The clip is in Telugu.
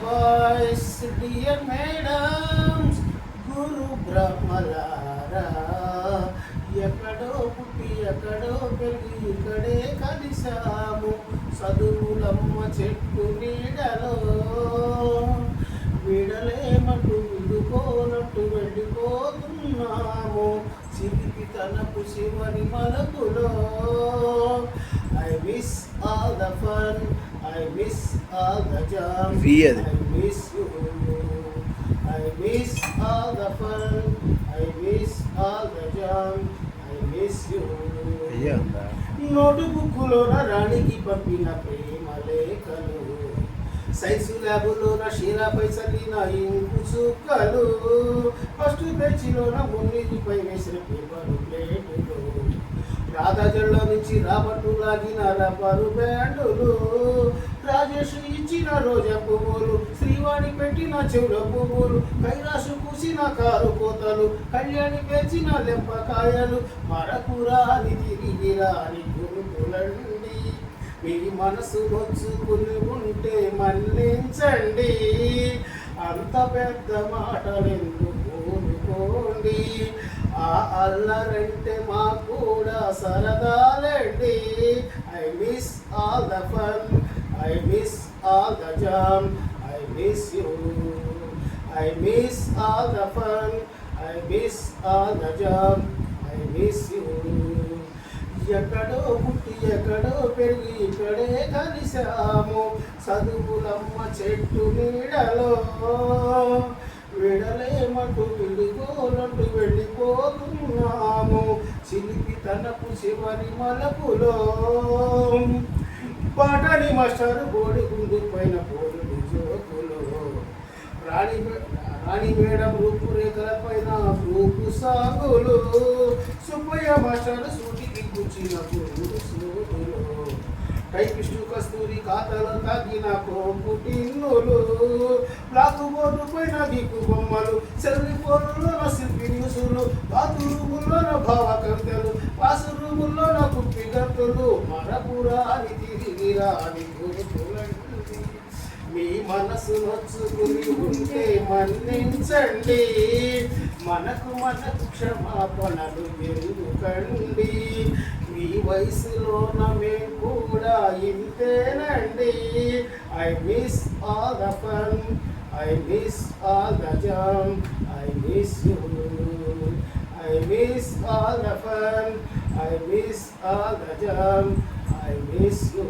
బాయ్స్ డియర్ మేడమ్స్ గురు బ్రహ్మలారా ఎక్కడో పుట్టి ఎక్కడో పెరిగి ఇక్కడే కలిసాము చదువులమ్మ చెట్టు నీడలో విడలేమటు విడుకోనట్టు వెళ్ళిపోతున్నాము చిలిపి తనపు శివని మలపులో I miss all the fun, I miss all the jam, Weird. I miss you, I miss all the fun, I miss all the jam, I miss you. Note బుక్కులోన రాణికి పంపిన ప్రేమ లేఖలు సైన్సు ల్యాబులోన షీరాపై చల్లిన ఇంకు చుక్కలు ఫస్ట్ బెంచిలోన మున్నిపై వేసిన పేపరు ప్లేటులు రాధాజల్లో నుంచి రాబట్టు లాగిన రబ్బరు బ్యాండులు రాజేష్ ఇచ్చిన రోజా పువ్వులు శ్రీవాణి పెట్టిన చెవుల పువ్వులు కైలాసు కూసిన కారు కోతలు కళ్యాణి పేర్చిన లెంపకాయలు మరకురాని తిరిగి రాని గురుకులండి మీ మనసు నొచ్చుకుని ఉంటే మన్నించండి అంత పెద్ద మాటలెందుకు ఊరుకోండి ఆ అల్లరంటే మా కూడా సరదాలండి I miss all the fun I miss all the jam I miss you I miss all the fun I miss all the jam I miss you ఎక్కడో పుట్టి ఎక్కడో పెరిగి ఇక్కడే కలిసాము చదువులమ్మ చెట్టు నీడలో విడలేమటు విడిగోనట్టు వెళ్ళిపోతున్నాము చిలిపి తనపు శివని మలపులో పాటని మాస్టర్ బోడి గుండు పైన పోడు జోకులు రాణి మేడం రూపురేఖల పైన రూపు సాగులు సుబ్బయ్య మాస్టర్ సూటికి కూర్చిన సూదులు టైపిస్టు కస్తూరి ఖాతాలో తాగిన కోపు టిన్నులు బ్లాక్ బోర్డు పైన దిక్కు బొమ్మలు సెల్ఫీ ఫోన్లోన శిల్పి న్యూసులు బాత్రూముల్లోన భావ కవితలు క్లాసు రూముల్లోన కుప్పి గంతులు మరపురాని తిరిగి రాని గురుకులండి మీ మనసు నొచ్చుకుని ఉంటే మన్నించండి మనకు క్షమాపణలు ఎందుకండి మీ వయసులోన మేము కూడా ఇంతేనండి I miss all the fun I miss all the jam I miss you I miss all the fun I miss all the jam I miss you